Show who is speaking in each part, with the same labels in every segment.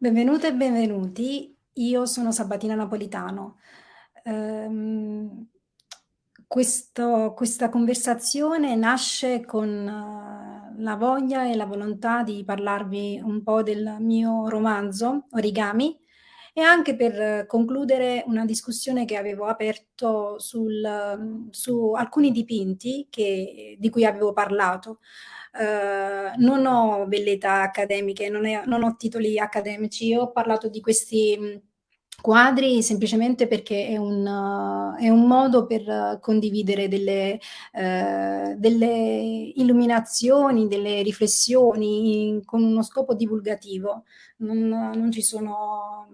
Speaker 1: Benvenute e benvenuti, io sono Sabatina Napolitano. Ehm, questa conversazione nasce con la voglia e la volontà di parlarvi un po' del mio romanzo Origami e anche per concludere una discussione che avevo aperto su alcuni dipinti di cui avevo parlato. Non ho velleità accademiche, non ho titoli accademici, ho parlato di questi quadri semplicemente perché è un modo per condividere delle illuminazioni, delle riflessioni con uno scopo divulgativo. Non ci sono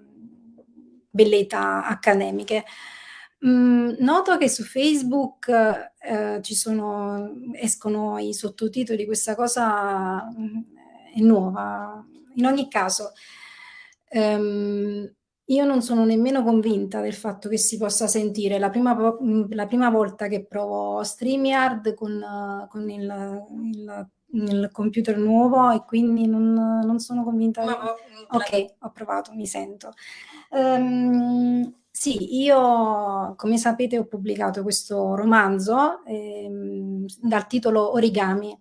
Speaker 1: velleità accademiche. Noto che su Facebook escono i sottotitoli, questa cosa è nuova. In ogni caso, ehm, io non sono nemmeno convinta del fatto che si possa sentire. La prima volta che provo StreamYard con il computer nuovo e quindi non sono convinta. Ok, ho provato, mi sento. Sì, io come sapete ho pubblicato questo romanzo dal titolo Origami.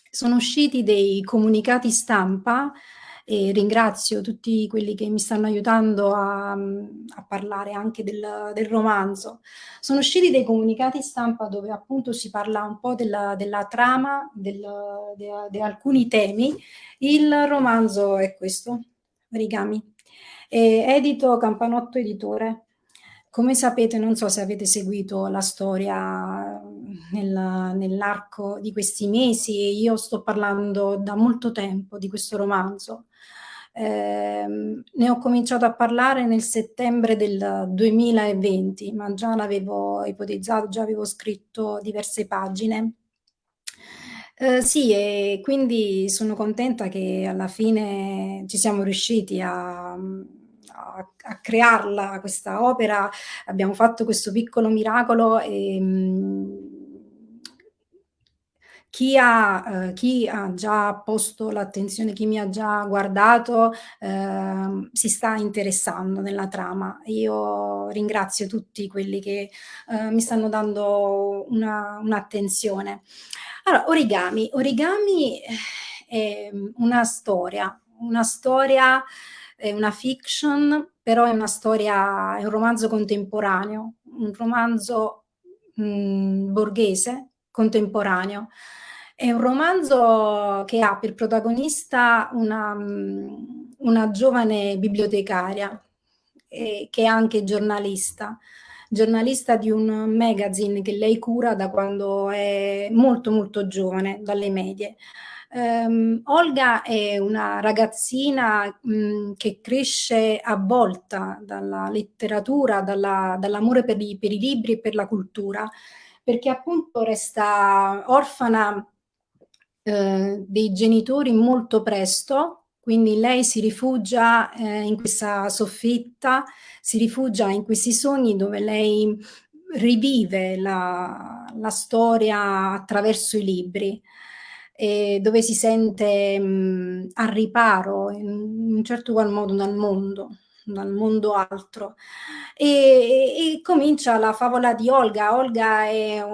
Speaker 1: Sono usciti dei comunicati stampa e ringrazio tutti quelli che mi stanno aiutando a parlare anche del romanzo. Sono usciti dei comunicati stampa dove appunto si parla un po' della trama, di alcuni temi. Il romanzo è questo, Origami, edito Campanotto Editore. Come sapete, non so se avete seguito la storia nell'arco di questi mesi, io sto parlando da molto tempo di questo romanzo. Ne ho cominciato a parlare nel settembre del 2020, ma già l'avevo ipotizzato, già avevo scritto diverse pagine. Sì, e quindi sono contenta che alla fine ci siamo riusciti a crearla questa opera. Abbiamo fatto questo piccolo miracolo e chi ha già posto l'attenzione, chi mi ha già guardato, si sta interessando nella trama. Io ringrazio tutti quelli che mi stanno dando un'attenzione. Allora, Origami è una storia, è una fiction, però è un romanzo contemporaneo, un romanzo borghese contemporaneo. È un romanzo che ha per protagonista una giovane bibliotecaria che è anche giornalista di un magazine che lei cura da quando è molto molto giovane, dalle medie. Olga è una ragazzina che cresce avvolta dalla letteratura, dall'amore per i libri e per la cultura, perché appunto resta orfana dei genitori molto presto, quindi lei si rifugia in questa soffitta, si rifugia in questi sogni dove lei rivive la storia attraverso i libri, e dove si sente al riparo in un certo qual modo dal mondo altro. E comincia la favola di Olga. Olga ha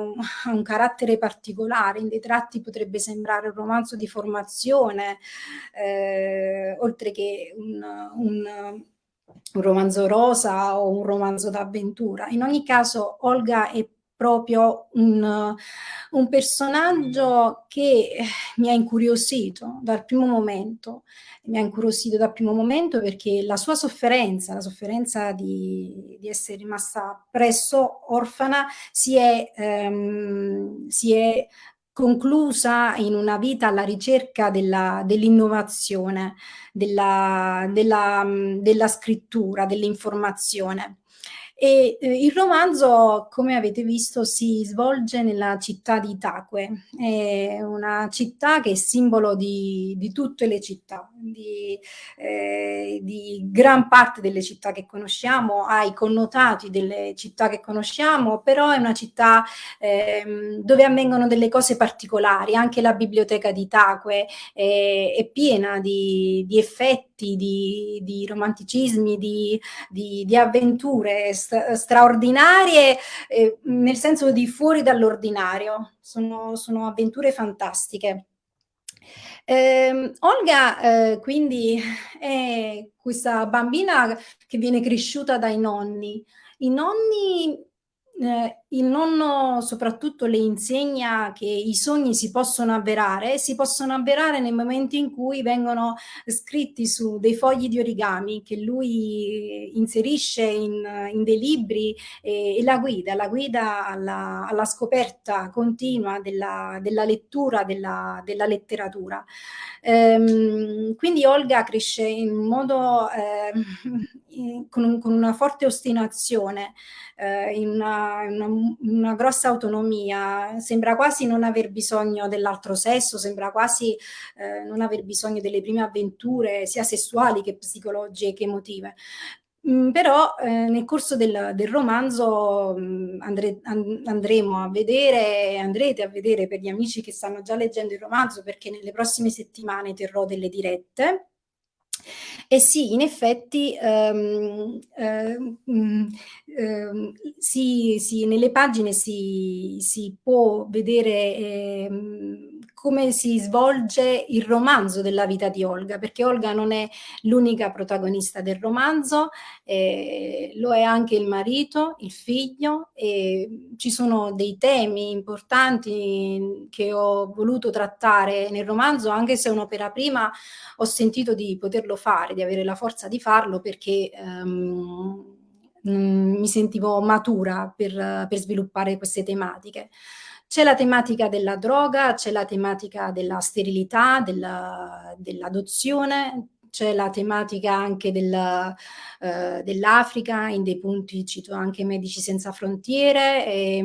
Speaker 1: un carattere particolare, in dei tratti potrebbe sembrare un romanzo di formazione, oltre che un romanzo rosa o un romanzo d'avventura. In ogni caso, Olga è proprio un personaggio che mi ha incuriosito dal primo momento. Mi ha incuriosito dal primo momento perché la sofferenza di essere rimasta presso orfana, si è conclusa in una vita alla ricerca dell'innovazione, della scrittura, dell'informazione. E il romanzo, come avete visto, si svolge nella città di Itaqüe, è una città che è simbolo di tutte le città, di gran parte delle città che conosciamo, ha i connotati delle città che conosciamo, però è una città dove avvengono delle cose particolari. Anche la biblioteca di Itaqüe è piena di effetti, di romanticismi, di avventure straordinarie, nel senso di fuori dall'ordinario. Sono avventure fantastiche. Olga, quindi, è questa bambina che viene cresciuta dai nonni. I nonni, il nonno soprattutto le insegna che i sogni si possono avverare nel momento in cui vengono scritti su dei fogli di origami che lui inserisce in dei libri, e la guida alla scoperta continua della lettura, della letteratura. Quindi Olga cresce in modo con una forte ostinazione, in una grossa autonomia, sembra quasi non aver bisogno dell'altro sesso, sembra quasi non aver bisogno delle prime avventure sia sessuali che psicologiche che emotive. Però nel corso del romanzo andrete a vedere, per gli amici che stanno già leggendo il romanzo, perché nelle prossime settimane terrò delle dirette. E sì, in effetti nelle pagine si può vedere come si svolge il romanzo della vita di Olga, perché Olga non è l'unica protagonista del romanzo, lo è anche il marito, il figlio, e ci sono dei temi importanti che ho voluto trattare nel romanzo, anche se è un'opera prima ho sentito di poterlo fare, di avere la forza di farlo, perché mi sentivo matura per sviluppare queste tematiche. C'è la tematica della droga, c'è la tematica della sterilità, dell'adozione, c'è la tematica anche dell'Africa, in dei punti cito anche Medici Senza Frontiere.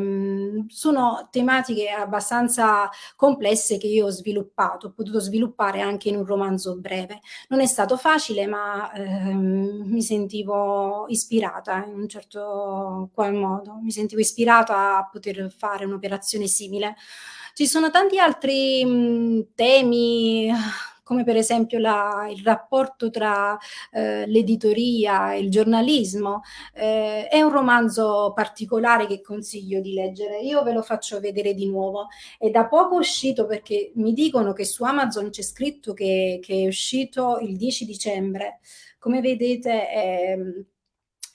Speaker 1: Sono tematiche abbastanza complesse che io ho potuto sviluppare anche in un romanzo breve. Non è stato facile, ma mi sentivo ispirata in un certo qual modo, mi sentivo ispirata a poter fare un'operazione simile. Ci sono tanti altri temi, come per esempio il rapporto tra l'editoria e il giornalismo. È un romanzo particolare che consiglio di leggere. Io ve lo faccio vedere di nuovo. È da poco uscito, perché mi dicono che su Amazon c'è scritto che è uscito il 10 dicembre. Come vedete,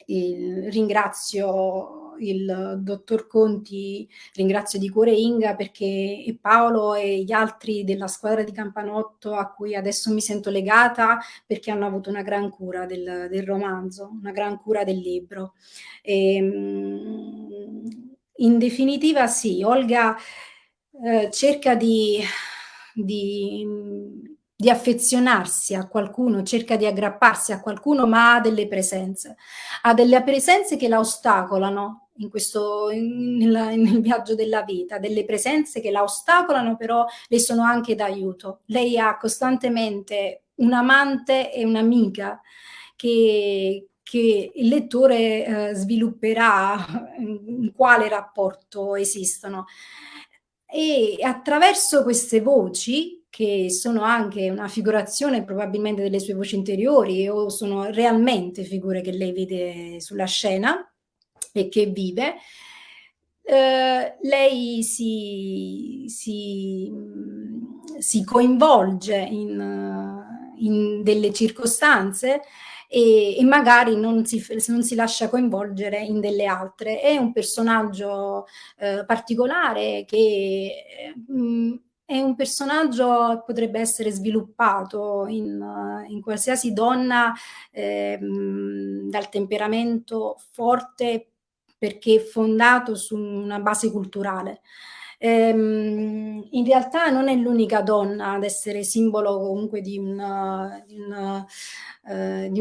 Speaker 1: ringrazio il dottor Conti, ringrazio di cuore Inga, perché e Paolo e gli altri della squadra di Campanotto, a cui adesso mi sento legata, perché hanno avuto una gran cura del romanzo, una gran cura del libro. In definitiva sì, Olga cerca di, di affezionarsi a qualcuno, cerca di aggrapparsi a qualcuno, ma ha delle presenze che la ostacolano nel viaggio della vita, delle presenze che la ostacolano, però le sono anche d'aiuto. Lei ha costantemente un amante e un'amica che il lettore svilupperà in quale rapporto esistono. E attraverso queste voci, che sono anche una figurazione probabilmente delle sue voci interiori, o sono realmente figure che lei vede sulla scena e che vive, lei si coinvolge in delle circostanze, e magari non si lascia coinvolgere in delle altre. È un personaggio particolare che è un personaggio che potrebbe essere sviluppato in qualsiasi donna dal temperamento forte, perché fondato su una base culturale. In realtà non è l'unica donna ad essere simbolo comunque di un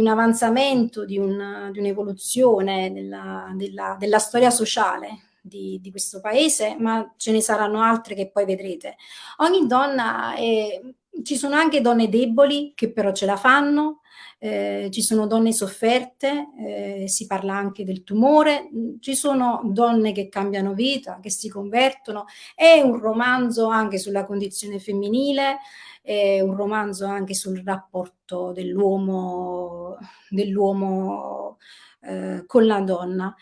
Speaker 1: avanzamento, di un'evoluzione della storia sociale di questo paese, ma ce ne saranno altre che poi vedrete. Ogni donna ci sono anche donne deboli che però ce la fanno, ci sono donne sofferte, si parla anche del tumore, ci sono donne che cambiano vita, che si convertono. È un romanzo anche sulla condizione femminile, è un romanzo anche sul rapporto dell'uomo con la donna.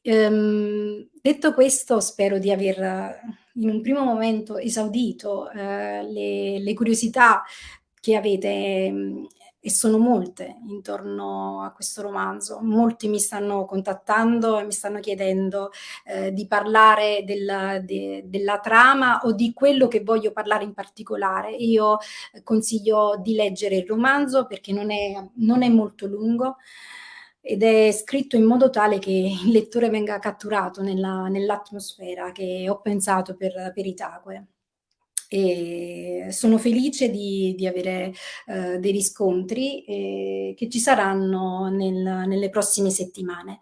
Speaker 1: Detto questo, spero di aver in un primo momento esaudito le curiosità che avete, e sono molte intorno a questo romanzo. Molti mi stanno contattando e mi stanno chiedendo di parlare della trama o di quello che voglio parlare in particolare. Io consiglio di leggere il romanzo perché non è molto lungo ed è scritto in modo tale che il lettore venga catturato nell'atmosfera che ho pensato per Itaqüe. E sono felice di avere dei riscontri che ci saranno nelle prossime settimane.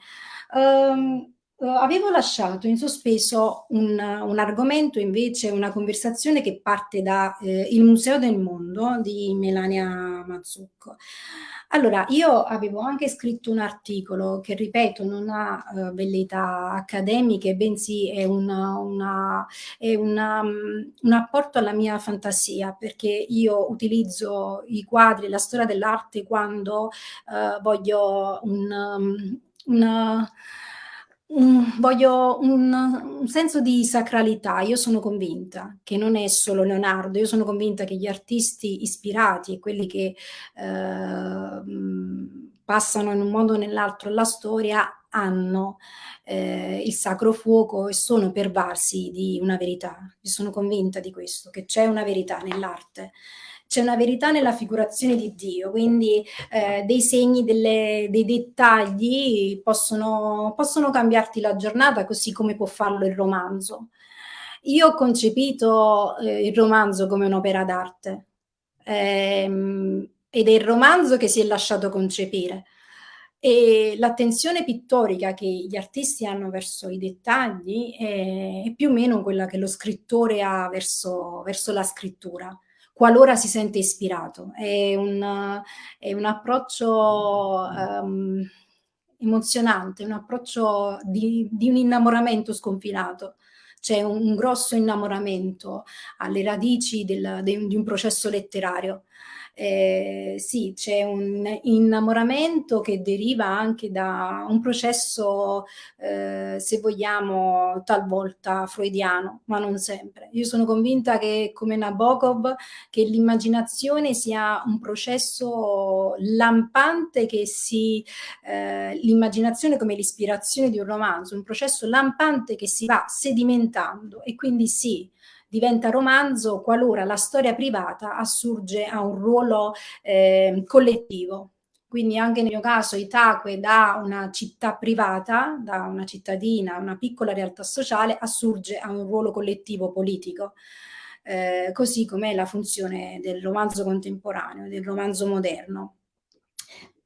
Speaker 1: Avevo lasciato in sospeso un argomento, invece, una conversazione che parte da Il Museo del Mondo di Melania Mazzucco. Allora, io avevo anche scritto un articolo che, ripeto, non ha velleità accademiche, bensì è un apporto alla mia fantasia, perché io utilizzo i quadri, la storia dell'arte quando voglio voglio un senso di sacralità. Io sono convinta che non è solo Leonardo, io sono convinta che gli artisti ispirati e quelli che passano in un modo o nell'altro la storia hanno il sacro fuoco e sono pervasi di una verità. Io sono convinta di questo, che c'è una verità nell'arte. C'è una verità nella figurazione di Dio, quindi dei segni, dei dettagli possono cambiarti la giornata, così come può farlo il romanzo. Io ho concepito il romanzo come un'opera d'arte, ed è il romanzo che si è lasciato concepire. E l'attenzione pittorica che gli artisti hanno verso i dettagli è più o meno quella che lo scrittore ha verso la scrittura, qualora si sente ispirato. È un approccio emozionante, un approccio di un innamoramento sconfinato. C'è un grosso innamoramento alle radici di un processo letterario. Sì, c'è un innamoramento che deriva anche da un processo, se vogliamo, talvolta freudiano, ma non sempre. Io sono convinta che, come Nabokov, che l'immaginazione sia un processo lampante l'immaginazione come l'ispirazione di un romanzo, un processo lampante che si va sedimentando e quindi sì, diventa romanzo qualora la storia privata assurge a un ruolo collettivo. Quindi anche nel mio caso Itaqüe, da una città privata, da una cittadina, una piccola realtà sociale, assurge a un ruolo collettivo politico. Così com'è la funzione del romanzo contemporaneo, del romanzo moderno.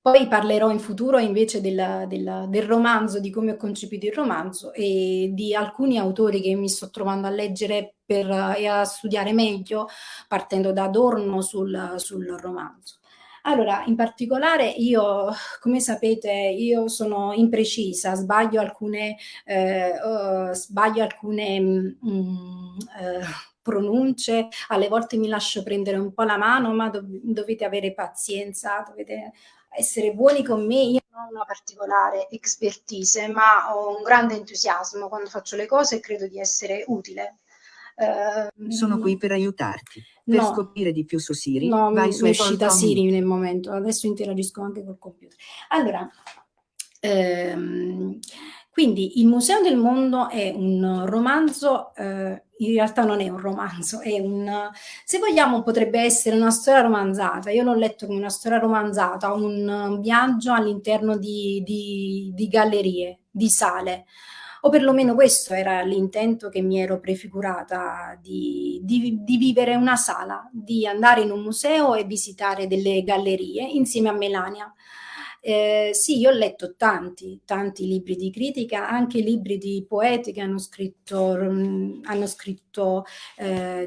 Speaker 1: Poi parlerò in futuro invece del romanzo, di come ho concepito il romanzo e di alcuni autori che mi sto trovando a leggere e a studiare meglio, partendo da Adorno sul romanzo. Allora, in particolare io, come sapete, io sono imprecisa, sbaglio alcune pronunce, alle volte mi lascio prendere un po' la mano, ma dovete avere pazienza, dovete essere buoni con me. Io non ho una particolare expertise, ma ho un grande entusiasmo quando faccio le cose e credo di essere utile.
Speaker 2: Sono qui per aiutarti. Per scoprire di più su Siri, vai su
Speaker 1: mi è uscita
Speaker 2: Apple.com.
Speaker 1: Siri nel momento, adesso interagisco anche col computer. Allora, quindi Il Museo del Mondo è un romanzo, in realtà non è un romanzo, se vogliamo potrebbe essere una storia romanzata. Io l'ho letto come una storia romanzata, un viaggio all'interno di gallerie, di sale. o perlomeno questo era l'intento che mi ero prefigurata di vivere una sala, di andare in un museo e visitare delle gallerie insieme a Melania. Sì, io ho letto tanti libri di critica, anche libri di poeti che hanno scritto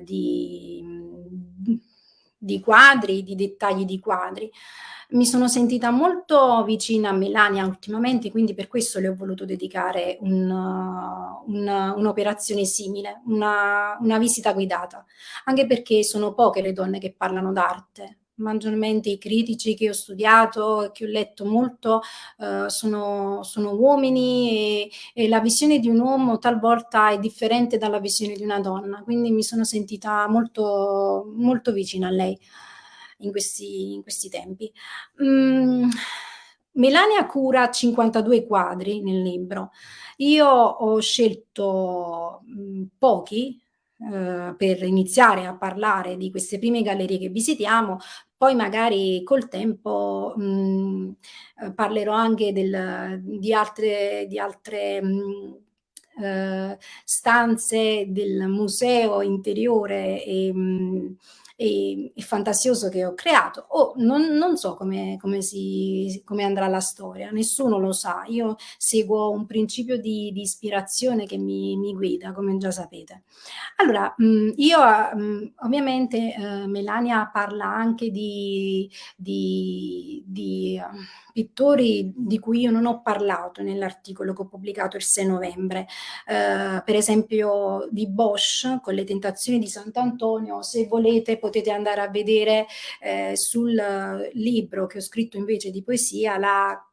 Speaker 1: di quadri, di dettagli di quadri. Mi sono sentita molto vicina a Melania ultimamente, quindi per questo le ho voluto dedicare un'operazione simile, una visita guidata, anche perché sono poche le donne che parlano d'arte. Maggiormente i critici che ho studiato e che ho letto molto sono uomini e la visione di un uomo talvolta è differente dalla visione di una donna, quindi mi sono sentita molto vicina a lei in questi tempi. Melania cura 52 quadri nel libro. Io ho scelto pochi per iniziare a parlare di queste prime gallerie che visitiamo, poi magari col tempo parlerò anche di altre stanze del museo interiore e fantasioso che ho creato. Non so come andrà la storia, nessuno lo sa. Io seguo un principio di ispirazione che mi guida, come già sapete. Allora, ovviamente Melania parla anche di pittori di cui io non ho parlato nell'articolo che ho pubblicato il 6 novembre, per esempio di Bosch con le tentazioni di Sant'Antonio. Se volete potete andare a vedere sul libro che ho scritto invece di poesia, la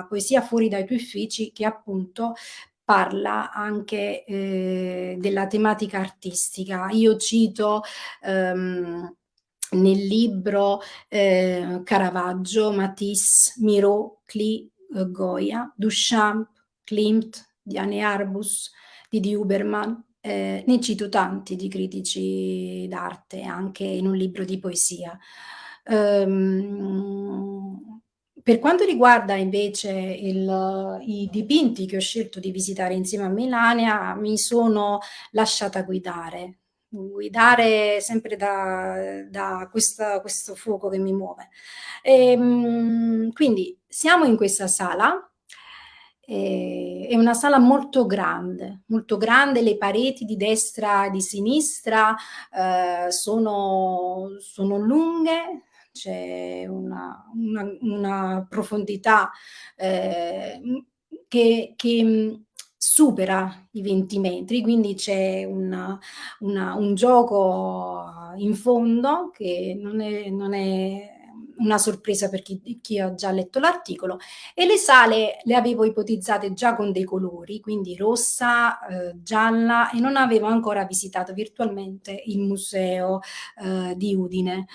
Speaker 1: poesia fuori dai tuoi uffici, che appunto parla anche della tematica artistica. Io cito nel libro Caravaggio, Matisse, Miro, Klee, Goya, Duchamp, Klimt, Diane Arbus, Didi Huberman. Ne cito tanti di critici d'arte anche in un libro di poesia. Per quanto riguarda invece i dipinti che ho scelto di visitare insieme a Melania, mi sono lasciata guidare sempre da questo fuoco che mi muove. Quindi siamo in questa sala, è una sala molto grande, le pareti di destra e di sinistra sono lunghe, c'è una profondità che supera i 20 metri, quindi c'è un gioco in fondo che non è una sorpresa per chi ha già letto l'articolo, e le sale le avevo ipotizzate già con dei colori, quindi rossa, gialla, e non avevo ancora visitato virtualmente il museo di Udine.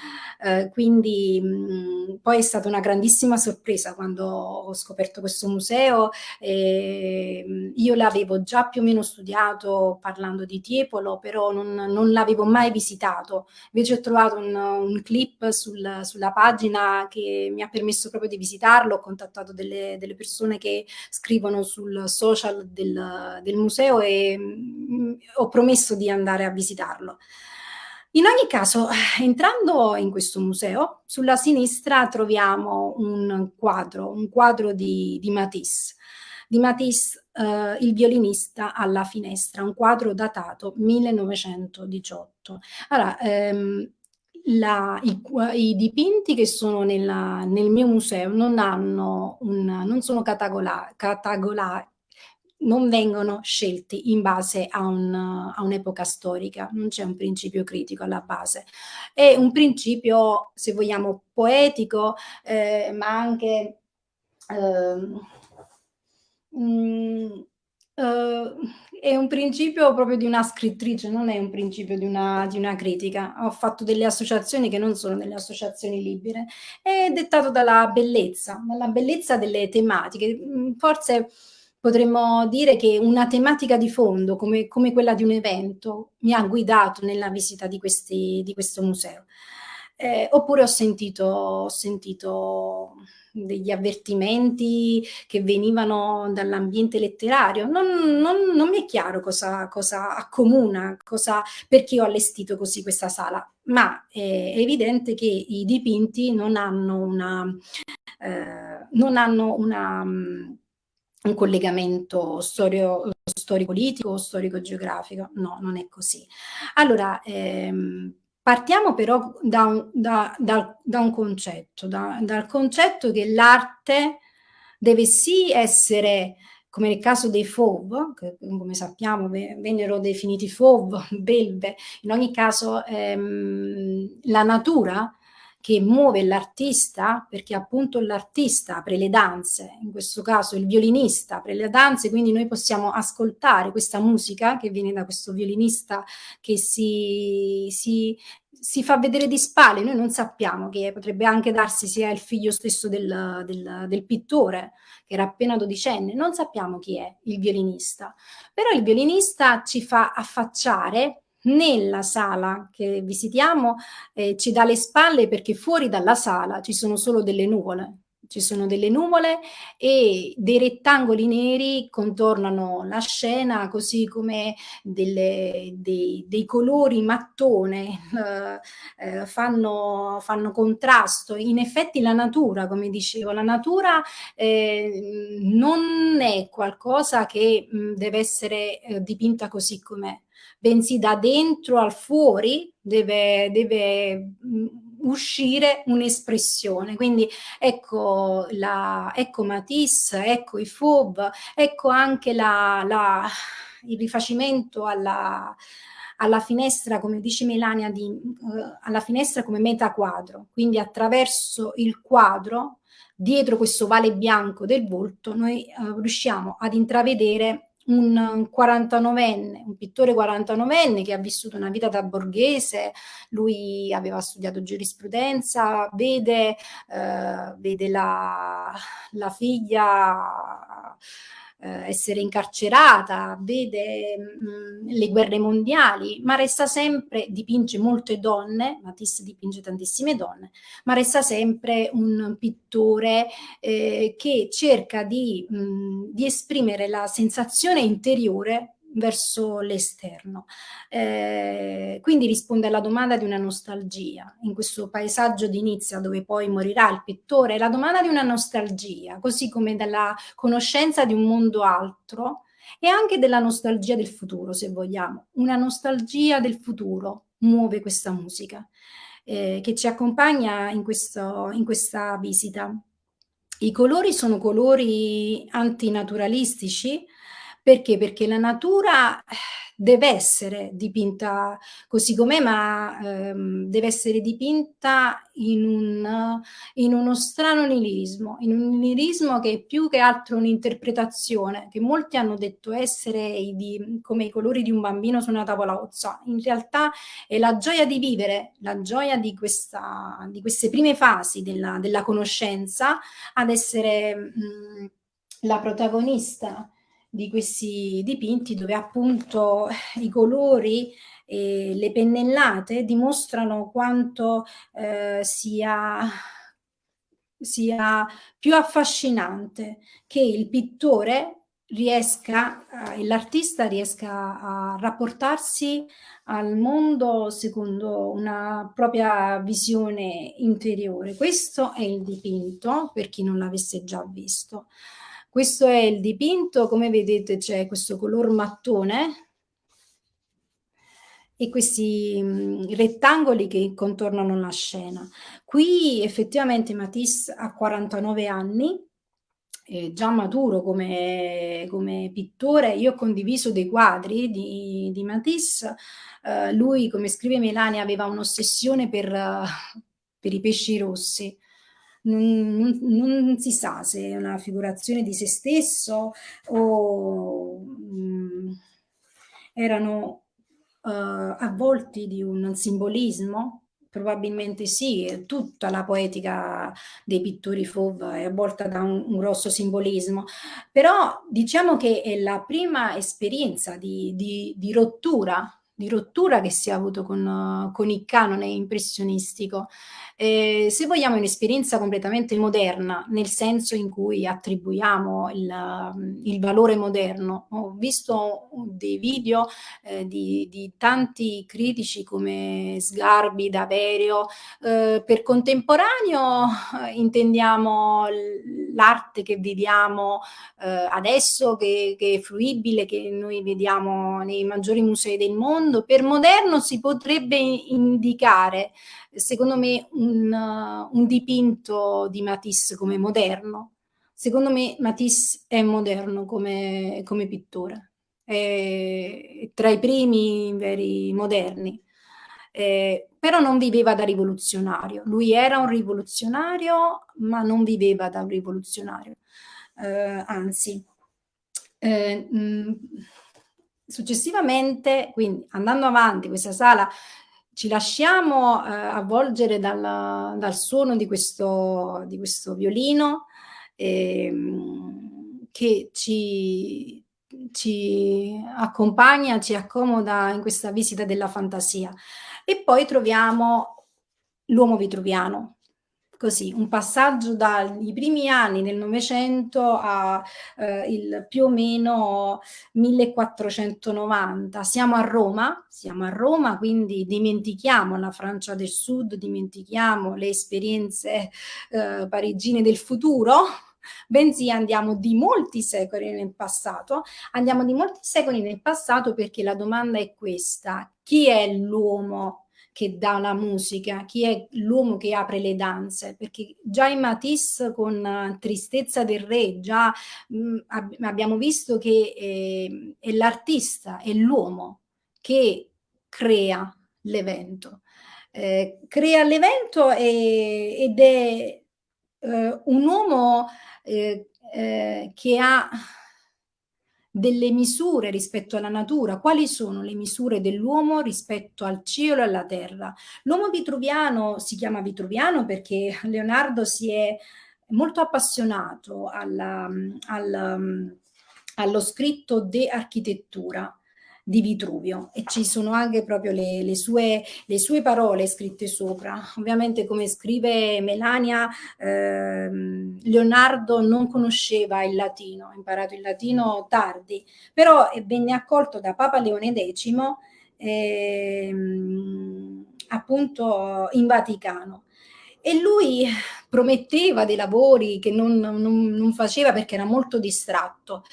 Speaker 1: Quindi poi è stata una grandissima sorpresa quando ho scoperto questo museo. Io l'avevo già più o meno studiato parlando di Tiepolo, però non l'avevo mai visitato. Invece ho trovato un clip sulla pagina che mi ha permesso proprio di visitarlo. Ho contattato delle persone che scrivono sul social del museo e ho promesso di andare a visitarlo. In ogni caso, entrando in questo museo, sulla sinistra troviamo un quadro di Matisse. Di Matisse, il violinista alla finestra, un quadro datato 1918. Allora, i dipinti che sono nel mio museo non sono non vengono scelti in base a un'epoca storica, non c'è un principio critico alla base, è un principio, se vogliamo, poetico, ma anche mh, è un principio proprio di una scrittrice, non è un principio di una critica. Ho fatto delle associazioni che non sono delle associazioni libere, è dettato dalla bellezza delle tematiche. Forse potremmo dire che una tematica di fondo, come quella di un evento, mi ha guidato nella visita di questo museo. oppure ho sentito degli avvertimenti che venivano dall'ambiente letterario. Non mi è chiaro cosa accomuna, perché ho allestito così questa sala, ma è evidente che i dipinti non hanno un collegamento storico-politico o storico-geografico. No, non è così. Allora, partiamo però da un concetto, dal concetto che l'arte deve sì essere, come nel caso dei fauve, che come sappiamo vennero definiti fauve, belve, in ogni caso la natura che muove l'artista, perché appunto l'artista apre le danze, in questo caso il violinista apre le danze, quindi noi possiamo ascoltare questa musica che viene da questo violinista che si fa vedere di spalle, noi non sappiamo chi è, potrebbe anche darsi sia il figlio stesso del pittore, che era appena dodicenne, non sappiamo chi è il violinista, però il violinista ci fa affacciare nella sala che visitiamo, ci dà le spalle perché fuori dalla sala ci sono solo delle nuvole. Ci sono delle nuvole e dei rettangoli neri contornano la scena, così come dei colori mattone fanno contrasto. In effetti la natura, come dicevo, la natura non è qualcosa che deve essere dipinta così com'è, bensì da dentro al fuori deve uscire un'espressione. Quindi ecco, ecco Matisse, ecco i Fauve, ecco anche il rifacimento alla finestra, come dice Melania, alla finestra come metaquadro, quindi attraverso il quadro, dietro questo vale bianco del volto, noi riusciamo ad intravedere un 49enne, un pittore 49enne che ha vissuto una vita da borghese, lui aveva studiato giurisprudenza, vede la figlia essere incarcerata, vede le guerre mondiali, ma resta sempre, dipinge molte donne, Matisse dipinge tantissime donne, ma resta sempre un pittore che cerca di esprimere la sensazione interiore verso l'esterno. Quindi risponde alla domanda di una nostalgia. In questo paesaggio di Nizza, dove poi morirà il pittore, è la domanda di una nostalgia, così come dalla conoscenza di un mondo altro e anche della nostalgia del futuro, se vogliamo. Una nostalgia del futuro muove questa musica che ci accompagna in questa visita. I colori sono colori antinaturalistici, perché? Perché la natura deve essere dipinta così com'è, ma deve essere dipinta in uno strano niilismo, in un niilismo che è più che altro un'interpretazione, che molti hanno detto essere come i colori di un bambino su una tavola ozza. In realtà è la gioia di vivere, la gioia di queste prime fasi della conoscenza, ad essere la protagonista di questi dipinti, dove appunto i colori e le pennellate dimostrano quanto sia più affascinante che il pittore riesca, l'artista riesca a rapportarsi al mondo secondo una propria visione interiore. Questo è il dipinto, per chi non l'avesse già visto. Questo è il dipinto, come vedete c'è questo color mattone e questi rettangoli che contornano la scena. Qui effettivamente Matisse ha 49 anni, già maturo come pittore. Io ho condiviso dei quadri di Matisse. Lui, come scrive Melania, aveva un'ossessione per i pesci rossi. Non si sa se è una figurazione di se stesso o erano avvolti di un simbolismo. Probabilmente sì, tutta la poetica dei pittori Fauve è avvolta da un grosso simbolismo, però diciamo che è la prima esperienza di rottura di rottura che si è avuto con il canone impressionistico. Se vogliamo un'esperienza completamente moderna, nel senso in cui attribuiamo il valore moderno. Ho visto dei video di tanti critici come Sgarbi, Daverio. Per contemporaneo intendiamo l'arte che viviamo adesso, che è fruibile, che noi vediamo nei maggiori musei del mondo. Per moderno si potrebbe indicare, secondo me, un dipinto di Matisse come moderno. Secondo me Matisse è moderno come pittore, è tra i primi veri moderni. Però non viveva da rivoluzionario. Lui era un rivoluzionario, ma non viveva da un rivoluzionario. Anzi, successivamente, quindi andando avanti, questa sala ci lasciamo avvolgere dal suono di questo violino che ci accompagna, ci accomoda in questa visita della fantasia. E poi troviamo l'uomo vitruviano. Così, un passaggio dai primi anni del Novecento a più o meno 1490. Siamo a Roma, quindi dimentichiamo la Francia del Sud, dimentichiamo le esperienze parigine del futuro, bensì andiamo di molti secoli nel passato. Andiamo di molti secoli nel passato perché la domanda è questa: chi è l'uomo che dà la musica, chi è l'uomo che apre le danze? Perché già in Matisse con Tristezza del Re già abbiamo visto che è l'artista, è l'uomo che crea l'evento. Crea l'evento ed è un uomo che ha delle misure rispetto alla natura. Quali sono le misure dell'uomo rispetto al cielo e alla terra? L'uomo vitruviano si chiama vitruviano perché Leonardo si è molto appassionato allo scritto de architettura di Vitruvio, e ci sono anche proprio le sue parole scritte sopra. Ovviamente, come scrive Melania, Leonardo non conosceva il latino, ha imparato il latino tardi, però venne accolto da Papa Leone X appunto in Vaticano. E lui prometteva dei lavori che non faceva perché era molto distratto.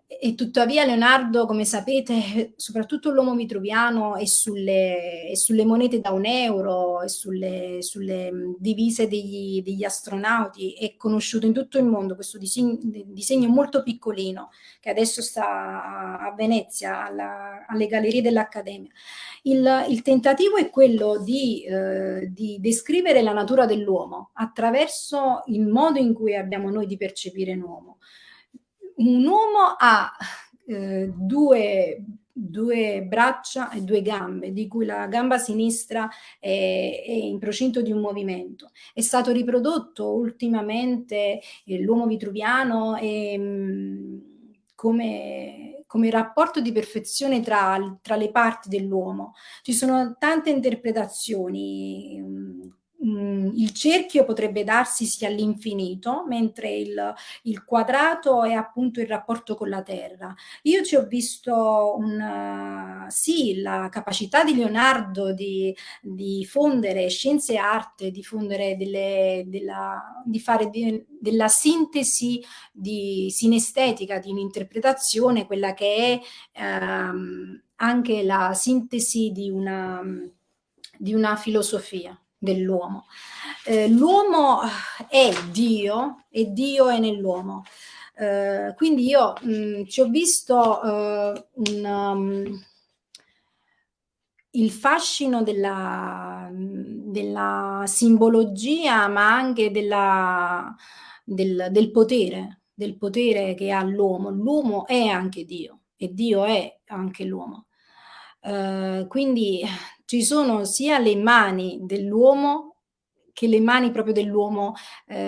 Speaker 1: E tuttavia Leonardo, come sapete, soprattutto l'uomo vitruviano, è sulle monete da €1, e sulle divise degli astronauti, è conosciuto in tutto il mondo questo disegno molto piccolino, che adesso sta a Venezia, alle gallerie dell'Accademia. Il tentativo è quello di descrivere la natura dell'uomo attraverso il modo in cui abbiamo noi di percepire l'uomo. Un uomo ha due braccia e 2 gambe, di cui la gamba sinistra è in procinto di un movimento. È stato riprodotto ultimamente l'uomo vitruviano come rapporto di perfezione tra le parti dell'uomo. Ci sono tante interpretazioni. Il cerchio potrebbe darsi all'infinito, mentre il quadrato è appunto il rapporto con la terra. Io ci ho visto sì, la capacità di Leonardo di fondere scienze e arte, di fondere di fare della sintesi sinestetica di un'interpretazione, quella che è anche la sintesi di una filosofia dell'uomo. L'uomo è Dio e Dio è nell'uomo. Quindi io ci ho visto il fascino della simbologia, ma anche del potere che ha l'uomo. L'uomo è anche Dio e Dio è anche l'uomo. Quindi ci sono sia le mani dell'uomo che le mani proprio dell'uomo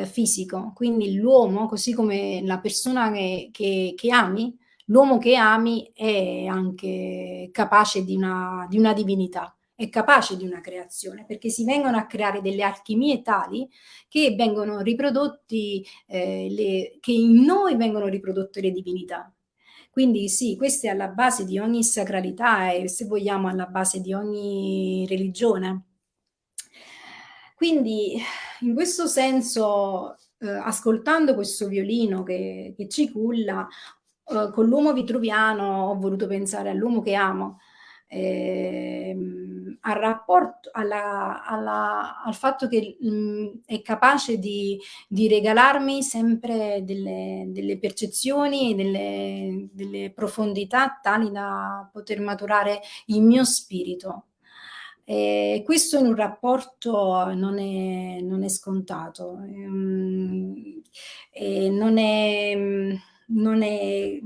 Speaker 1: fisico. Quindi l'uomo, così come la persona che ami, l'uomo che ami è anche capace di una divinità, è capace di una creazione, perché si vengono a creare delle alchimie tali che vengono riprodotti, che in noi vengono riprodotte le divinità. Quindi sì, questa è alla base di ogni sacralità e, se vogliamo, alla base di ogni religione. Quindi in questo senso, ascoltando questo violino che ci culla, con l'uomo vitruviano ho voluto pensare all'uomo che amo, al rapporto, al fatto che è capace di regalarmi sempre delle percezioni, delle profondità tali da poter maturare il mio spirito. Questo in un rapporto non è scontato, e non è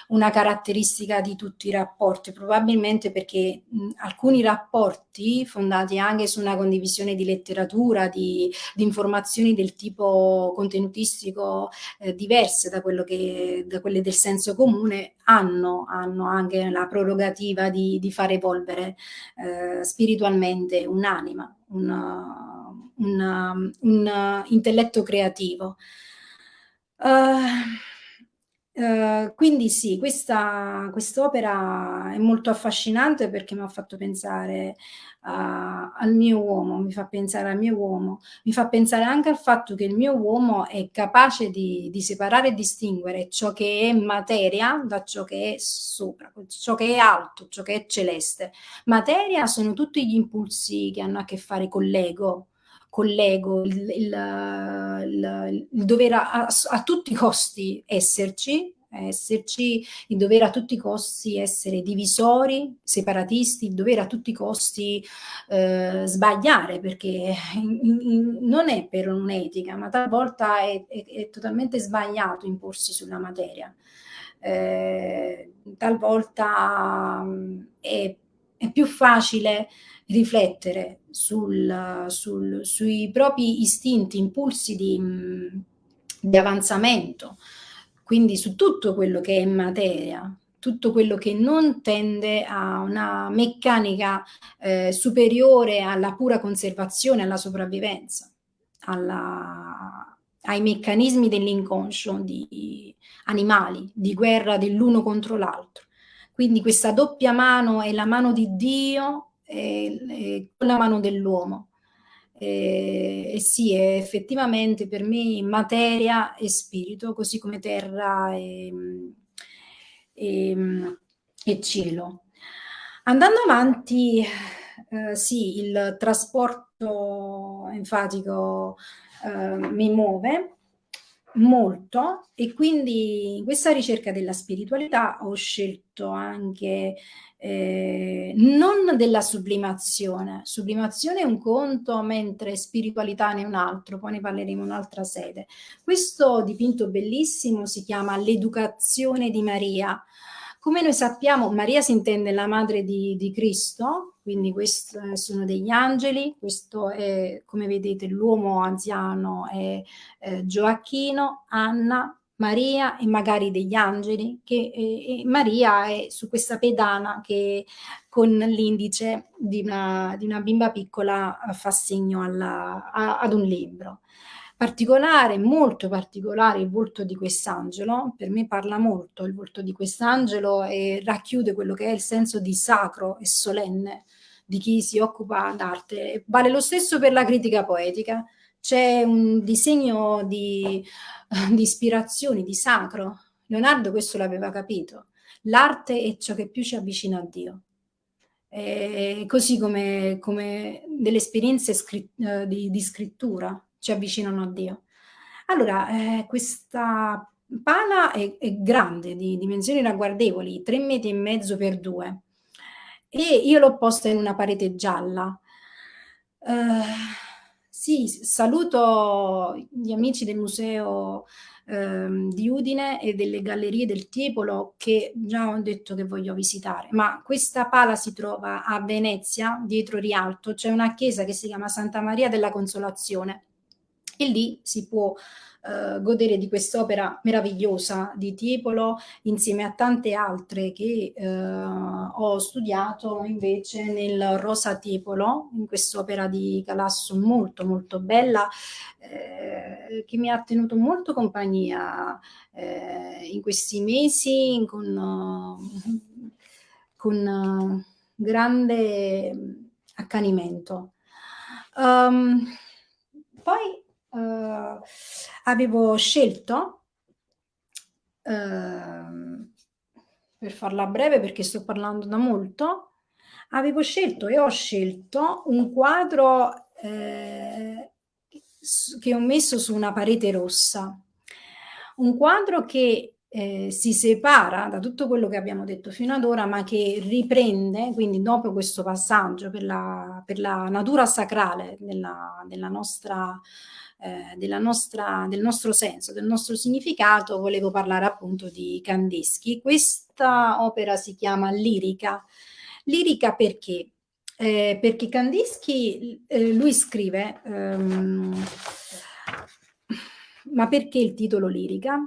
Speaker 1: una caratteristica di tutti i rapporti, probabilmente perché alcuni rapporti fondati anche su una condivisione di letteratura, di informazioni del tipo contenutistico diverse da quelle del senso comune, hanno anche la prerogativa di far evolvere spiritualmente un'anima, un intelletto creativo. Quindi sì, quest'opera è molto affascinante perché mi ha fatto pensare al mio uomo, mi fa pensare al mio uomo, mi fa pensare anche al fatto che il mio uomo è capace di separare e distinguere ciò che è materia da ciò che è sopra, ciò che è alto, ciò che è celeste. Materia sono tutti gli impulsi che hanno a che fare con l'ego, il dover a tutti i costi esserci, il dover a tutti i costi essere divisori, separatisti, il dover a tutti i costi sbagliare, perché non è per un'etica, ma talvolta è totalmente sbagliato imporsi sulla materia. Talvolta è più facile riflettere sui propri istinti, impulsi di avanzamento, quindi su tutto quello che è materia, tutto quello che non tende a una meccanica superiore alla pura conservazione, alla sopravvivenza, ai meccanismi dell'inconscio animali, di guerra dell'uno contro l'altro. Quindi questa doppia mano è la mano di Dio e la mano dell'uomo. E sì, effettivamente per me materia e spirito, così come terra e, e cielo. Andando avanti, sì, il trasporto enfatico mi muove molto, e quindi in questa ricerca della spiritualità ho scelto anche non della sublimazione. Sublimazione è un conto, mentre spiritualità ne è un altro, poi ne parleremo in un'altra sede. Questo dipinto bellissimo si chiama L'Educazione di Maria. Come noi sappiamo, Maria si intende la madre di Cristo, quindi questi sono degli angeli, questo è, come vedete, l'uomo anziano è Gioacchino, Anna, Maria e magari degli angeli, e Maria è su questa pedana che con l'indice di una bimba piccola fa segno ad un libro. Particolare, molto particolare il volto di quest'angelo, per me parla molto il volto di quest'angelo e racchiude quello che è il senso di sacro e solenne di chi si occupa d'arte. Vale lo stesso per la critica poetica. C'è un disegno di ispirazione, di sacro. Leonardo questo l'aveva capito. L'arte è ciò che più ci avvicina a Dio. Così come delle esperienze di scrittura ci avvicinano a Dio. Allora, questa pala è grande, di dimensioni ragguardevoli, 3,5 metri per 2, e io l'ho posta in una parete gialla. Sì, saluto gli amici del museo di Udine e delle gallerie del Tiepolo, che già ho detto che voglio visitare, ma questa pala si trova a Venezia, dietro Rialto, c'è una chiesa che si chiama Santa Maria della Consolazione, E lì si può godere di quest'opera meravigliosa di Tiepolo, insieme a tante altre che ho studiato invece nel Rosa Tiepolo, in quest'opera di Calasso molto molto bella, che mi ha tenuto molto compagnia in questi mesi con grande accanimento. Poi avevo scelto, per farla breve perché sto parlando da molto, avevo scelto e ho scelto un quadro che ho messo su una parete rossa. Un quadro che si separa da tutto quello che abbiamo detto fino ad ora, ma che riprende, quindi dopo questo passaggio per la natura sacrale del nostro senso, del nostro significato, volevo parlare appunto di Kandinsky. Questa opera si chiama Lirica. Lirica perché? Perché Kandinsky, lui scrive, ma perché il titolo Lirica?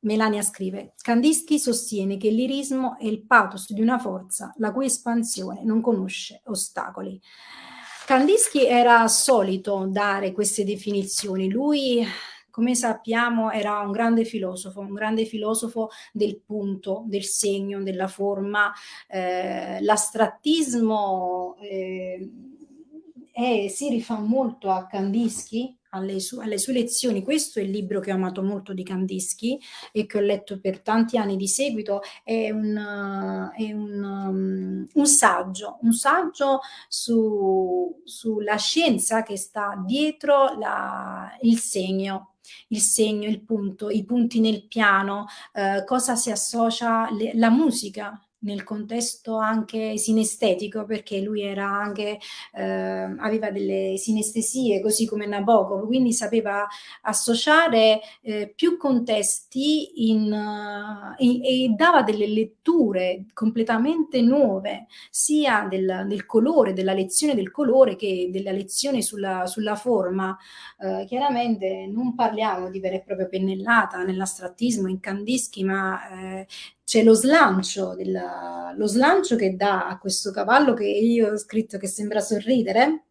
Speaker 1: Melania scrive: Kandinsky sostiene che il lirismo è il pathos di una forza la cui espansione non conosce ostacoli. Kandinsky era solito dare queste definizioni. Lui, come sappiamo, era un grande filosofo del punto, del segno, della forma. L'astrattismo si rifà molto a Kandinsky, alle sue lezioni. Questo è il libro che ho amato molto di Kandinsky e che ho letto per tanti anni di seguito. È un saggio sulla scienza che sta dietro il segno, il punto, i punti nel piano, cosa si associa la musica nel contesto anche sinestetico, perché lui era anche aveva delle sinestesie, così come Nabokov, quindi sapeva associare più contesti e dava delle letture completamente nuove, sia del colore, della lezione del colore, che della lezione sulla forma. Chiaramente non parliamo di vera e propria pennellata nell'astrattismo, in Kandinsky, ma c'è lo slancio che dà a questo cavallo, che io ho scritto che sembra sorridere,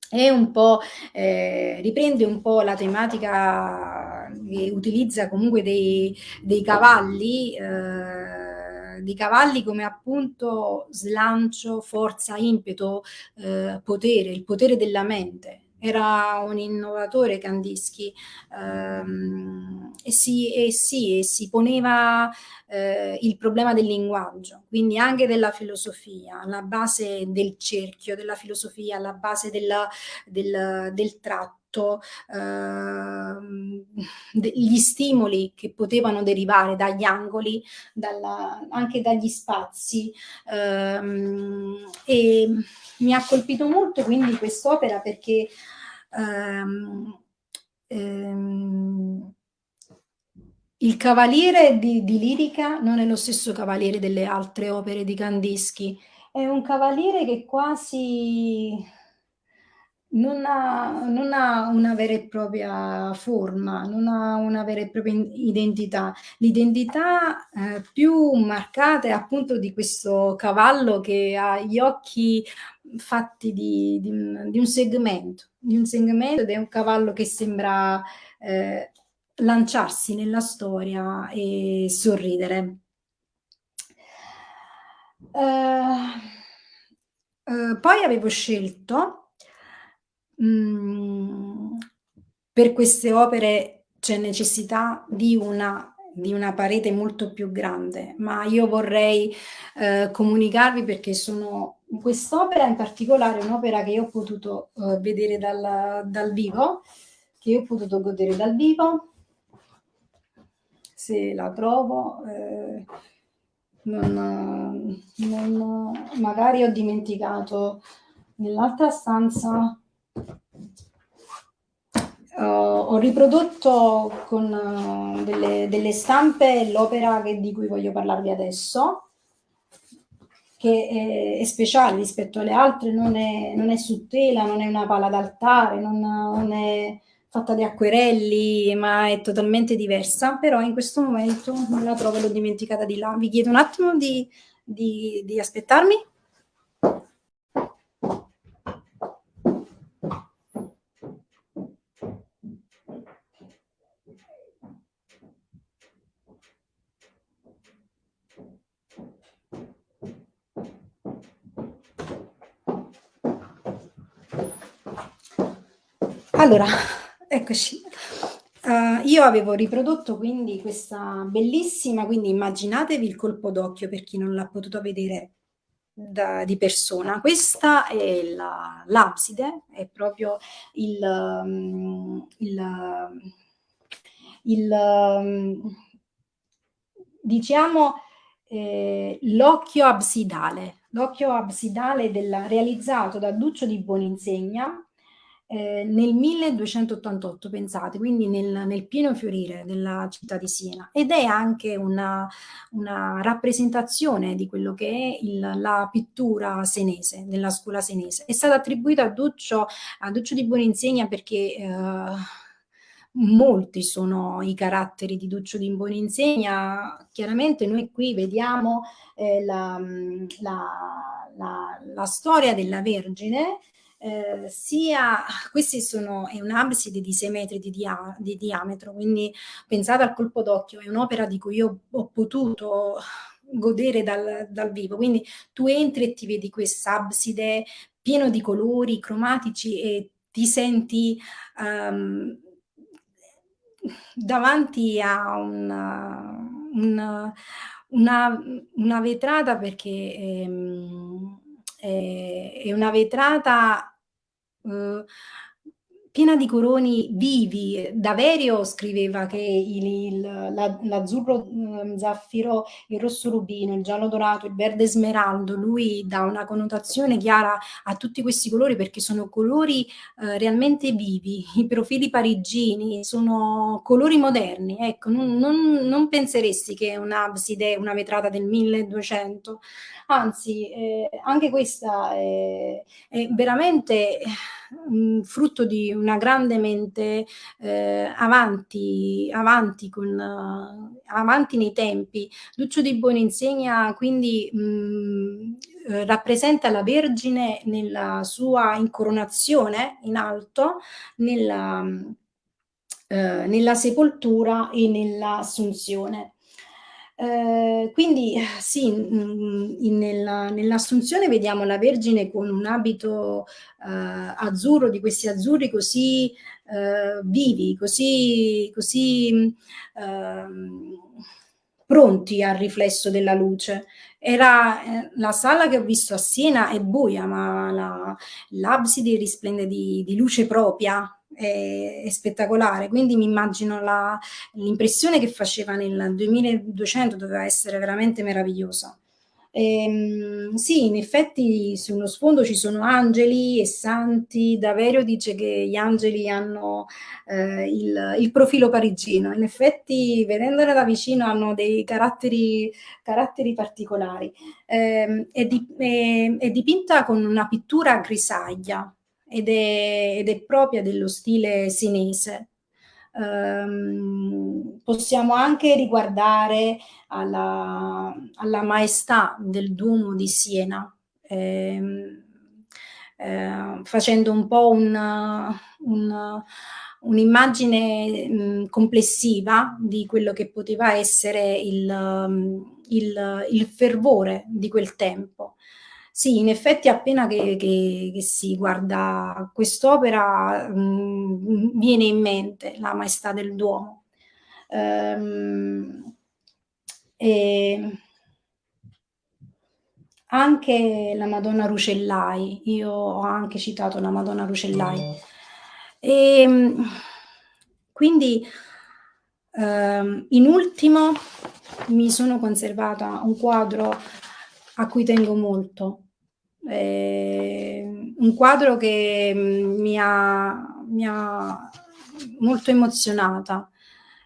Speaker 1: è un po', riprende un po' la tematica che utilizza comunque dei cavalli, di cavalli come appunto slancio, forza, impeto, potere, il potere della mente. Era un innovatore Kandinsky, e si poneva il problema del linguaggio, quindi anche della filosofia, alla base del cerchio, della filosofia, alla base del tratto, gli stimoli che potevano derivare dagli angoli, anche dagli spazi. E mi ha colpito molto quindi quest'opera perché il cavaliere di Lirica non è lo stesso cavaliere delle altre opere di Kandinsky, è un cavaliere che quasi non ha una vera e propria forma, non ha una vera e propria identità. L'identità più marcata è appunto di questo cavallo che ha gli occhi fatti di un segmento, ed è un cavallo che sembra lanciarsi nella storia e sorridere. Poi avevo scelto, per queste opere c'è necessità di una parete molto più grande, ma io vorrei comunicarvi, perché quest'opera in particolare è un'opera che io ho potuto vedere dal vivo, che io ho potuto godere dal vivo. Se la trovo, magari ho dimenticato nell'altra stanza. Ho riprodotto con delle stampe l'opera di cui voglio parlarvi adesso. che è speciale rispetto alle altre, non è su tela, non è una pala d'altare, non è fatta di acquerelli, ma è totalmente diversa, però in questo momento non la trovo, l'ho dimenticata di là. Vi chiedo un attimo di aspettarmi. Allora, eccoci. Io avevo riprodotto quindi questa bellissima, quindi immaginatevi il colpo d'occhio per chi non l'ha potuto vedere di persona. Questa è l'abside, è proprio il, diciamo, l'occhio absidale realizzato da Duccio di Boninsegna nel 1288, pensate, quindi nel pieno fiorire della città di Siena, ed è anche una rappresentazione di quello che è la pittura senese, nella scuola senese. È stata attribuita a Duccio di Boninsegna perché molti sono i caratteri di Duccio di Boninsegna. Chiaramente noi qui vediamo la storia della Vergine, è un'abside di 6 metri di diametro, quindi pensate al colpo d'occhio, è un'opera di cui io ho potuto godere dal vivo, quindi tu entri e ti vedi quest'abside pieno di colori cromatici e ti senti davanti a una vetrata, perché è una vetrata piena di colori vivi. Daverio scriveva che l'azzurro zaffiro, il rosso rubino, il giallo dorato, il verde smeraldo, lui dà una connotazione chiara a tutti questi colori perché sono colori realmente vivi. I profili parigini sono colori moderni, ecco, non penseresti che è un'abside, una vetrata del 1200, anzi anche questa è veramente frutto di una grande mente avanti nei tempi. Duccio di Boninsegna quindi rappresenta la Vergine nella sua incoronazione in alto, nella sepoltura e nell'assunzione. Quindi sì, nell'assunzione vediamo la Vergine con un abito azzurro, di questi azzurri così vivi, così pronti al riflesso della luce. La sala che ho visto a Siena è buia, ma l'abside risplende di luce propria, è spettacolare, quindi mi immagino l'impressione che faceva nel 2200 doveva essere veramente meravigliosa. Sì, in effetti sullo sfondo ci sono angeli e santi. Daverio dice che gli angeli hanno il profilo parigino. In effetti, vedendole da vicino, hanno dei caratteri particolari. È dipinta con una pittura a grisaglia ed è propria dello stile senese. Possiamo anche riguardare alla maestà del Duomo di Siena, facendo un po' un'immagine complessiva di quello che poteva essere il fervore di quel tempo. Sì, in effetti appena che si guarda quest'opera viene in mente la maestà del Duomo. E anche la Madonna Rucellai, io ho anche citato la Madonna Rucellai. Quindi in ultimo mi sono conservata un quadro a cui tengo molto, un quadro che mi ha molto emozionata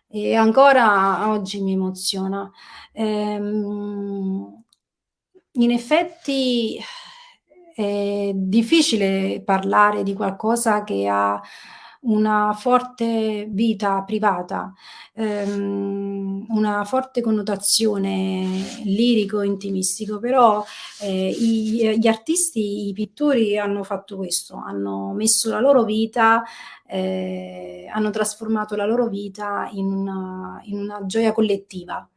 Speaker 1: e ancora oggi mi emoziona. In effetti è difficile parlare di qualcosa che ha una forte vita privata, una forte connotazione lirico-intimistico, però gli artisti, i pittori hanno fatto questo, hanno messo la loro vita, hanno trasformato la loro vita in una gioia collettiva.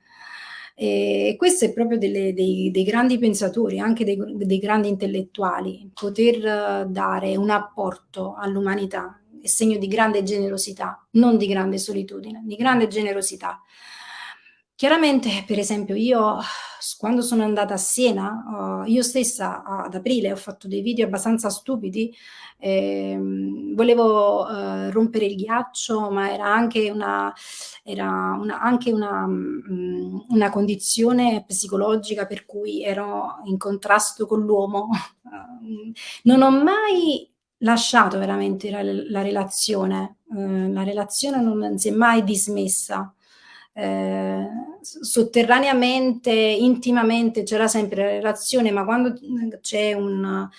Speaker 1: E questo è proprio dei grandi pensatori, anche dei grandi intellettuali, poter dare un apporto all'umanità è segno di grande generosità, non di grande solitudine, di grande generosità. Chiaramente, per esempio, io quando sono andata a Siena, io stessa ad aprile ho fatto dei video abbastanza stupidi, volevo rompere il ghiaccio, ma era anche una condizione psicologica per cui ero in contrasto con l'uomo. Non ho mai lasciato veramente la relazione, la relazione non si è mai dismessa. Sotterraneamente, intimamente c'era sempre la relazione, ma quando c'è una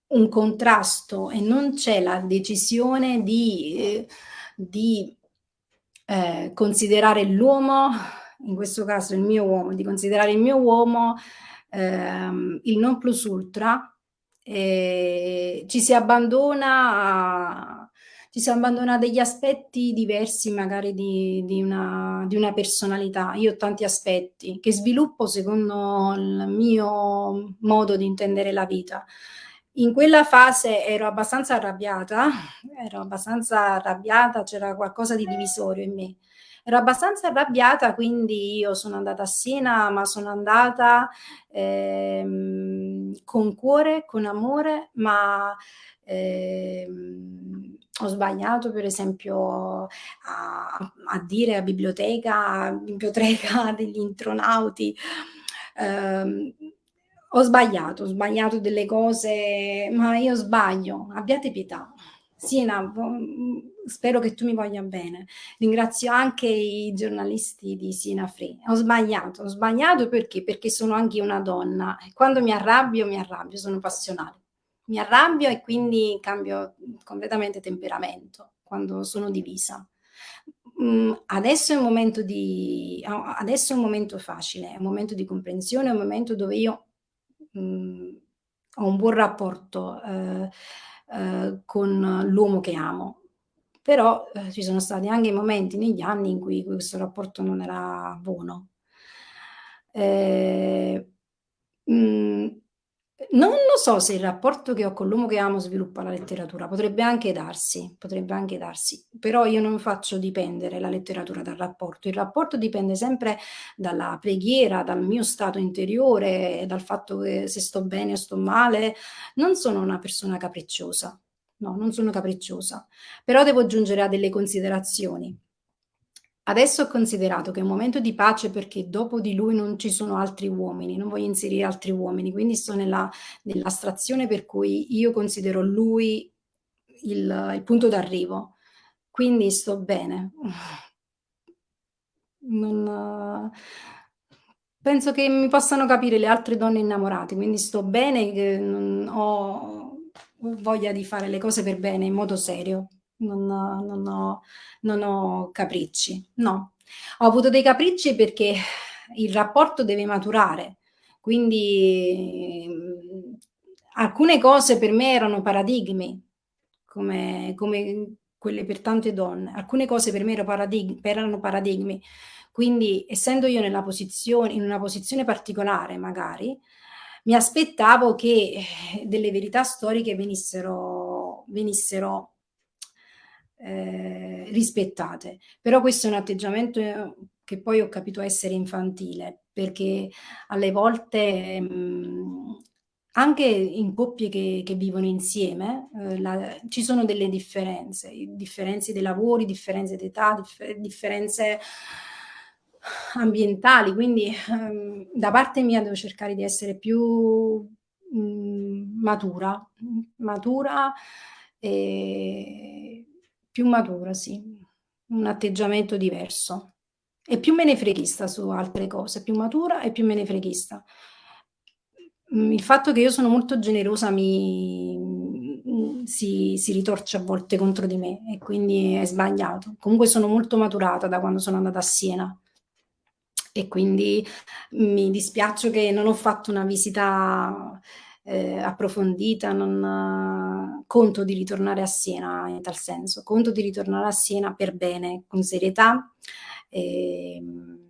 Speaker 1: un contrasto e non c'è la decisione di considerare l'uomo, in questo caso il mio uomo, di considerare il mio uomo il non plus ultra, ci si abbandona a degli aspetti diversi magari di una personalità. Io ho tanti aspetti che sviluppo secondo il mio modo di intendere la vita. In quella fase ero abbastanza arrabbiata, c'era qualcosa di divisorio in me. Ero abbastanza arrabbiata, quindi io sono andata a Siena, ma sono andata con cuore, con amore, ma ho sbagliato per esempio a dire a biblioteca degli intronauti. Ehm, ho sbagliato delle cose, ma io sbaglio, abbiate pietà. Sina, spero che tu mi voglia bene. Ringrazio anche i giornalisti di Sina Free. Ho sbagliato perché? Perché sono anche una donna e quando mi arrabbio, sono passionale. Mi arrabbio e quindi cambio completamente temperamento quando sono divisa. Adesso è un momento adesso è un momento facile, è un momento di comprensione, è un momento dove io ho un buon rapporto con l'uomo che amo. Però ci sono stati anche momenti negli anni in cui questo rapporto non era buono. Mhmm, non lo so se il rapporto che ho con l'uomo che amo sviluppa la letteratura, potrebbe anche darsi, però io non faccio dipendere la letteratura dal rapporto. Il rapporto dipende sempre dalla preghiera, dal mio stato interiore, dal fatto che se sto bene o sto male. Non sono una persona capricciosa, no, non sono capricciosa, però devo giungere a delle considerazioni. Adesso ho considerato che è un momento di pace perché dopo di lui non ci sono altri uomini, non voglio inserire altri uomini, quindi sto nell'astrazione per cui io considero lui il punto d'arrivo. Quindi sto bene. Non penso che mi possano capire le altre donne innamorate, quindi sto bene, che non ho voglia di fare le cose per bene, in modo serio. Non ho capricci, no. Ho avuto dei capricci perché il rapporto deve maturare, quindi alcune cose per me erano paradigmi, come quelle per tante donne. Alcune cose per me erano paradigmi, quindi essendo io in una posizione particolare magari, mi aspettavo che delle verità storiche venissero rispettate. Però questo è un atteggiamento che poi ho capito essere infantile, perché alle volte anche in coppie che vivono insieme ci sono delle differenze, differenze dei lavori, differenze d'età, differenze ambientali, quindi da parte mia devo cercare di essere più matura e più matura, sì, un atteggiamento diverso. è più menefreghista su altre cose, più matura e più menefreghista. Il fatto che io sono molto generosa si ritorce a volte contro di me e quindi è sbagliato. Comunque sono molto maturata da quando sono andata a Siena e quindi mi dispiaccio che non ho fatto una visita approfondita, non conto di ritornare a Siena in tal senso, conto di ritornare a Siena per bene, con serietà, ehm,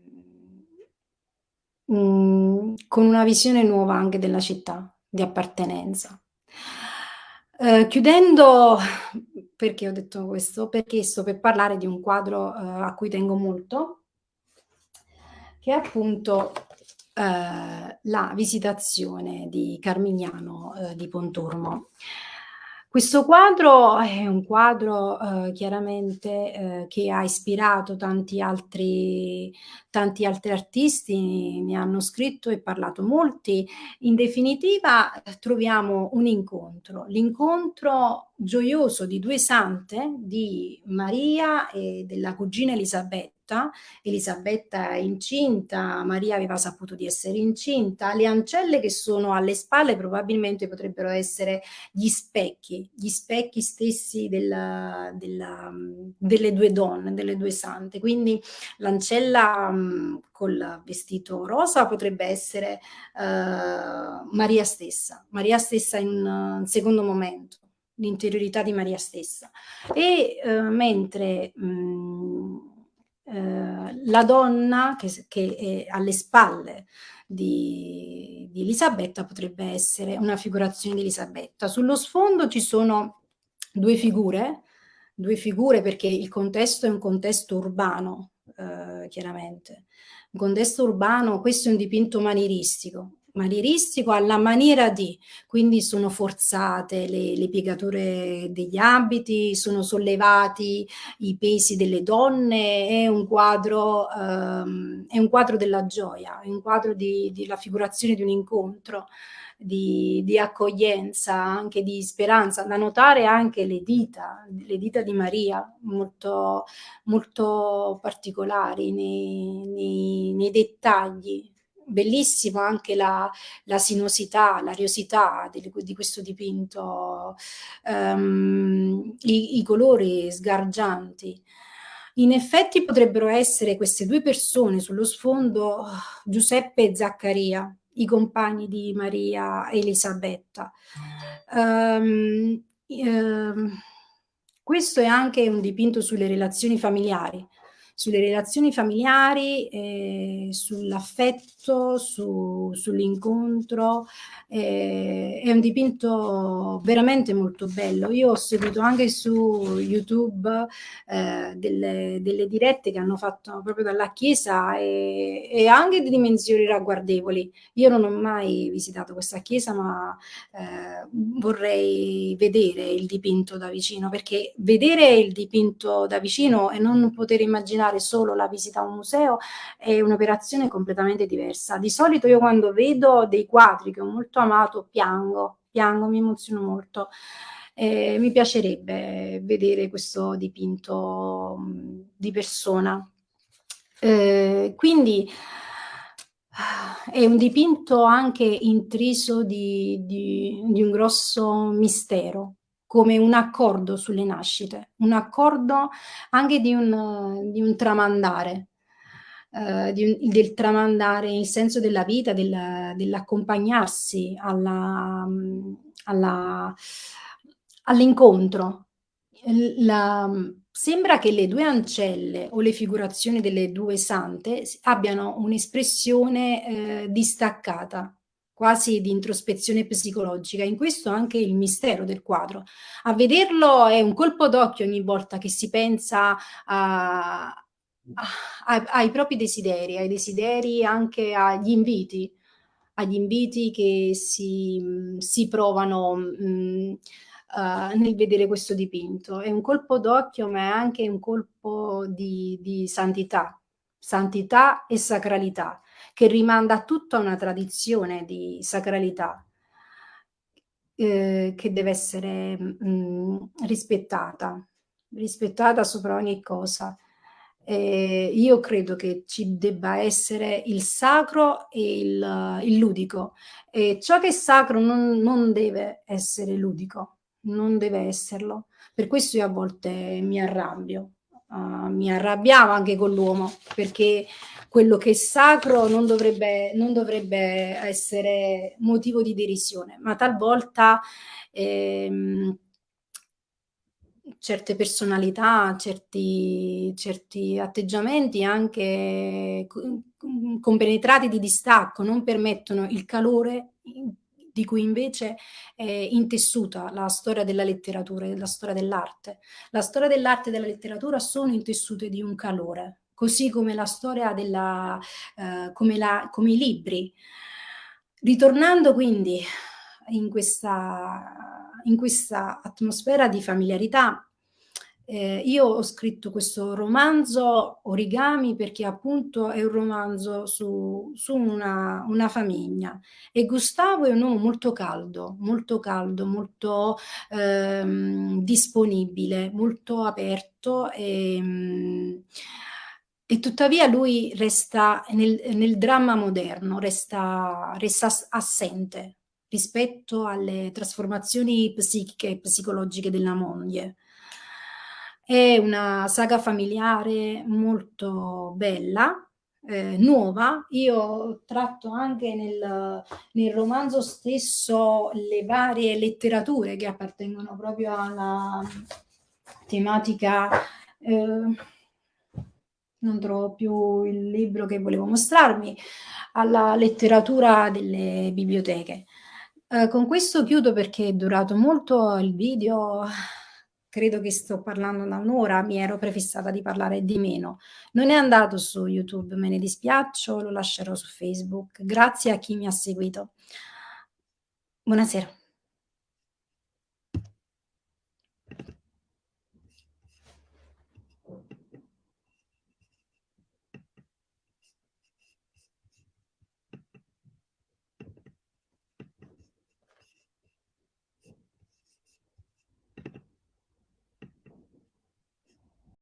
Speaker 1: con una visione nuova anche della città, di appartenenza. Chiudendo, perché ho detto questo? Perché sto per parlare di un quadro, a cui tengo molto, che è appunto, la Visitazione di Carmignano, di Pontormo. Questo quadro è un quadro, chiaramente, che ha ispirato tanti altri artisti, ne hanno scritto e parlato molti. In definitiva, troviamo un incontro, l'incontro gioioso di 2 sante, di Maria e della cugina Elisabetta. Elisabetta è incinta, Maria aveva saputo di essere incinta, le ancelle che sono alle spalle probabilmente potrebbero essere gli specchi stessi delle 2 donne, delle 2 sante. Quindi l'ancella, col vestito rosa potrebbe essere, Maria stessa in un secondo momento, l'interiorità di Maria stessa. E mentre la donna che è alle spalle di Elisabetta potrebbe essere una figurazione di Elisabetta. Sullo sfondo ci sono due figure perché il contesto è un contesto urbano, chiaramente. Un contesto urbano, questo è un dipinto manieristico alla maniera di, quindi sono forzate le piegature degli abiti, sono sollevati i pesi delle donne, è un quadro della gioia, è un quadro di la figurazione di un incontro, di accoglienza, anche di speranza. Da notare anche le dita di Maria, molto, molto particolari nei dettagli. Bellissimo anche la sinuosità, l'ariosità di questo dipinto, i colori sgargianti. In effetti potrebbero essere queste 2 persone sullo sfondo, Giuseppe e Zaccaria, i compagni di Maria e Elisabetta. Questo è anche un dipinto sulle relazioni familiari, sull'affetto, sull'incontro. È un dipinto veramente molto bello. Io ho seguito anche su YouTube delle dirette che hanno fatto proprio dalla chiesa e anche di dimensioni ragguardevoli. Io non ho mai visitato questa chiesa, ma vorrei vedere il dipinto da vicino, perché vedere il dipinto da vicino e non poter immaginare solo la visita a un museo è un'operazione completamente diversa. Di solito io quando vedo dei quadri che ho molto amato piango, mi emoziono molto. Mi piacerebbe vedere questo dipinto di persona. Quindi è un dipinto anche intriso di un grosso mistero, come un accordo sulle nascite, un accordo anche di un tramandare, del tramandare il senso della vita, dell'accompagnarsi alla all'incontro. Sembra che le 2 ancelle o le figurazioni delle 2 sante abbiano un'espressione, distaccata, quasi di introspezione psicologica. In questo anche il mistero del quadro. A vederlo è un colpo d'occhio ogni volta che si pensa ai propri desideri, ai desideri, anche agli inviti che si provano nel vedere questo dipinto. È un colpo d'occhio, ma è anche un colpo di santità e sacralità, che rimanda a tutta una tradizione di sacralità che deve essere rispettata sopra ogni cosa. Io credo che ci debba essere il sacro e il ludico. E ciò che è sacro non deve essere ludico, non deve esserlo. Per questo io a volte mi arrabbio. Mi arrabbiavo anche con l'uomo, perché quello che è sacro non dovrebbe essere motivo di derisione, ma talvolta certe personalità, certi atteggiamenti anche compenetrati di distacco non permettono il calore di cui invece è intessuta la storia della letteratura e la storia dell'arte. La storia dell'arte e della letteratura sono intessute di un calore, così come la storia come i libri. Ritornando quindi in questa atmosfera di familiarità, io ho scritto questo romanzo Origami perché appunto è un romanzo su una famiglia, e Gustavo è un uomo molto caldo, molto disponibile, molto aperto, e tuttavia lui resta nel dramma moderno, resta assente rispetto alle trasformazioni psichiche e psicologiche della moglie. È una saga familiare molto bella, nuova. Io tratto anche nel romanzo stesso le varie letterature che appartengono proprio alla tematica. Non trovo più il libro che volevo mostrarmi, alla letteratura delle biblioteche. Con questo chiudo perché è durato molto il video, credo che sto parlando da un'ora, mi ero prefissata di parlare di meno. Non è andato su YouTube, me ne dispiaccio, lo lascerò su Facebook. Grazie a chi mi ha seguito. Buonasera.